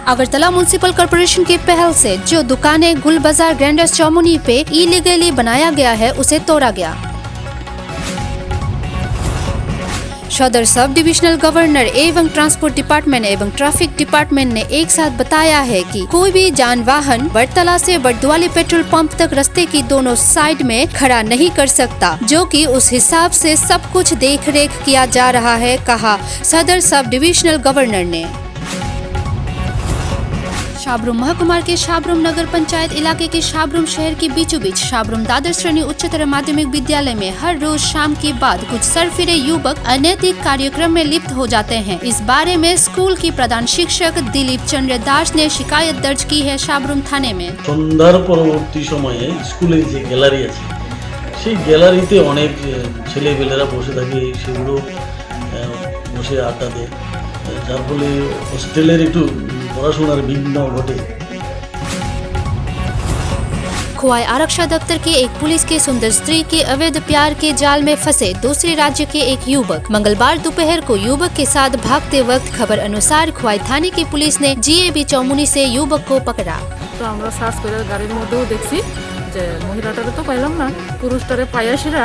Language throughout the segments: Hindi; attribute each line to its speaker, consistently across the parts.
Speaker 1: अगरतला म्युनिसिपल कॉर्पोरेशन की पहल से जो दुकानें गुल बाजार ग्रैंडर्स चौमुनी पे इलीगली बनाया गया है उसे तोड़ा गया। सदर सब डिविजनल गवर्नर एवं ट्रांसपोर्ट डिपार्टमेंट एवं ट्रैफिक डिपार्टमेंट ने एक साथ बताया है कि कोई भी जान वाहन बड़तला से बड़दुआली पेट्रोल पंप तक रास्ते की दोनों साइड में खड़ा नहीं कर सकता, जो कि उस हिसाब से सब कुछ देख रेख किया जा रहा है, कहा सदर सब डिविजनल गवर्नर ने। शाबरूम महकुमा के शाबरूम नगर पंचायत इलाके के शाबरूम शहर के बीचों बीच शाबरूम द्वादश श्रेणी उच्चतर माध्यमिक विद्यालय में हर रोज शाम के बाद कुछ सरफिरे युवक अनैतिक कार्यक्रम में लिप्त हो जाते हैं। इस बारे में स्कूल की प्रधान शिक्षक दिलीप चंद्र दास ने शिकायत दर्ज की है शाबरूम थाने में।
Speaker 2: সন্ধ্যার পরবর্তী সময়ে স্কুলের যে গ্যালারি আছে সেই গ্যালারিতে অনেক ছেলেপেলেরা বসে থাকে, সেগুলো বসে আড্ডা দেয়, যার ফলে হোস্টেলের একটু পড়াশোনার বিঘ্ন ঘটে।
Speaker 1: खोवाई आरक्षा दफ्तर के एक पुलिस के सुंदर स्त्री के अवैध प्यार के जाल में फंसे दूसरे राज्य के एक युवक। मंगलवार दोपहर को युवक के साथ भागते वक्त खबर अनुसार खोवाई थाने की पुलिस ने जीएबी चौमुनी से युवक को पकड़ा।
Speaker 3: तो আমরা সার্চ করে গাড়ির মধ্যেও দেখছি যে মহিলাটারে তো পাইলাম না, পুরুষটারে পাইয়াসিরা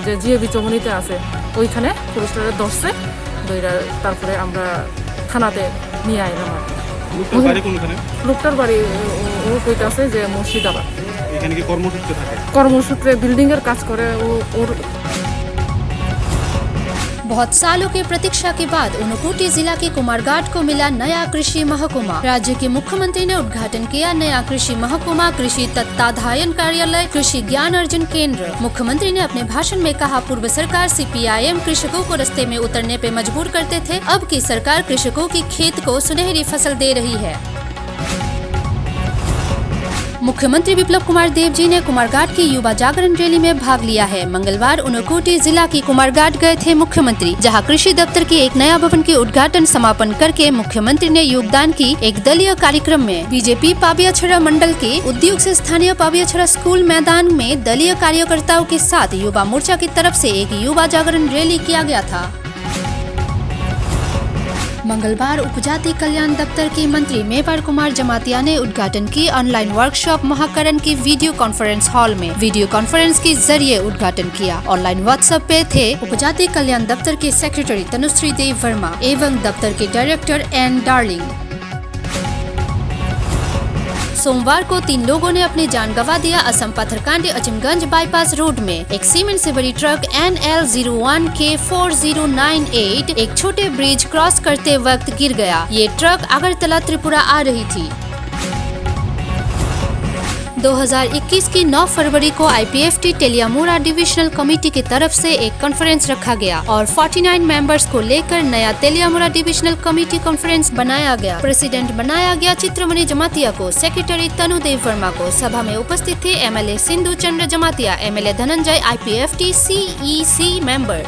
Speaker 3: যে জিএবি চৌমুনিতে আছে ওইখানে পুরুষটারে ধরছে, ধইরা তারপরে আমরা থানাতে নিয়ে আইলাম। লোকটার বাড়ি ও কইতাছে যে মুর্শিদাবাদ।
Speaker 4: এখানে কি কর্মসূত্রে থাকে?
Speaker 3: কর্মসূত্রে বিল্ডিং এর কাজ করে ওর।
Speaker 1: बहुत सालों की प्रतीक्षा के बाद ऊनकोटी जिला के कुमारघाट को मिला नया कृषि महकुमा। राज्य के मुख्यमंत्री ने उद्घाटन किया नया कृषि महकुमा, कृषि तत्वाधायन कार्यालय, कृषि ज्ञान अर्जन केंद्र। मुख्यमंत्री ने अपने भाषण में कहा, पूर्व सरकार CPIM कृषकों को रास्ते में उतरने पे मजबूर करते थे, अब की सरकार कृषकों की खेत को सुनहरी फसल दे रही है। मुख्यमंत्री विप्लव कुमार देव जी ने कुमारघाट की युवा जागरण रैली में भाग लिया है। मंगलवार ऊनकोटी जिला की कुमारघाट गए थे मुख्यमंत्री, जहां कृषि दफ्तर के एक नया भवन के उद्घाटन समापन करके मुख्यमंत्री ने योगदान की एक दलीय कार्यक्रम में बीजेपी पाबियाछड़ा मंडल के उद्योग से स्थानीय पाबियाछड़ा स्कूल मैदान में दलीय कार्यकर्ताओं के साथ युवा मोर्चा की तरफ से एक युवा जागरण रैली किया गया था। मंगलवार उपजाति कल्याण दफ्तर के मंत्री मेवाड़ कुमार जमातिया ने उद्घाटन की ऑनलाइन वर्कशॉप महाकरण की वीडियो कॉन्फ्रेंस हॉल में वीडियो कॉन्फ्रेंस के जरिए उद्घाटन किया। ऑनलाइन व्हाट्सएप पे थे उपजाति कल्याण दफ्तर के सेक्रेटरी तनुश्री देव वर्मा एवं दफ्तर के डायरेक्टर एन डार्लिंग। सोमवार को 3 लोगों ने अपनी जान गंवा दिया। असम पत्थरकांडी अजमगंज बाईपास रोड में एक सीमेंट से भरी ट्रक NL01K4098 एक छोटे ब्रिज क्रॉस करते वक्त गिर गया। ये ट्रक अगरतला त्रिपुरा आ रही थी। 2021 की 9 फरवरी को IPFT टेलियामुरा डिविजनल कमेटी की तरफ से एक कॉन्फ्रेंस रखा गया और 49 मेंबर्स को लेकर नया तेलियामुरा डिविजनल कमेटी कॉन्फ्रेंस बनाया गया। प्रेसिडेंट बनाया गया चित्रमणि जमातिया को, सेक्रेटरी तनुदेव वर्मा को। सभा में उपस्थित थे MLA Sindhu Chandra Jamatia, MLA Dhananjay, IPFT CEC member.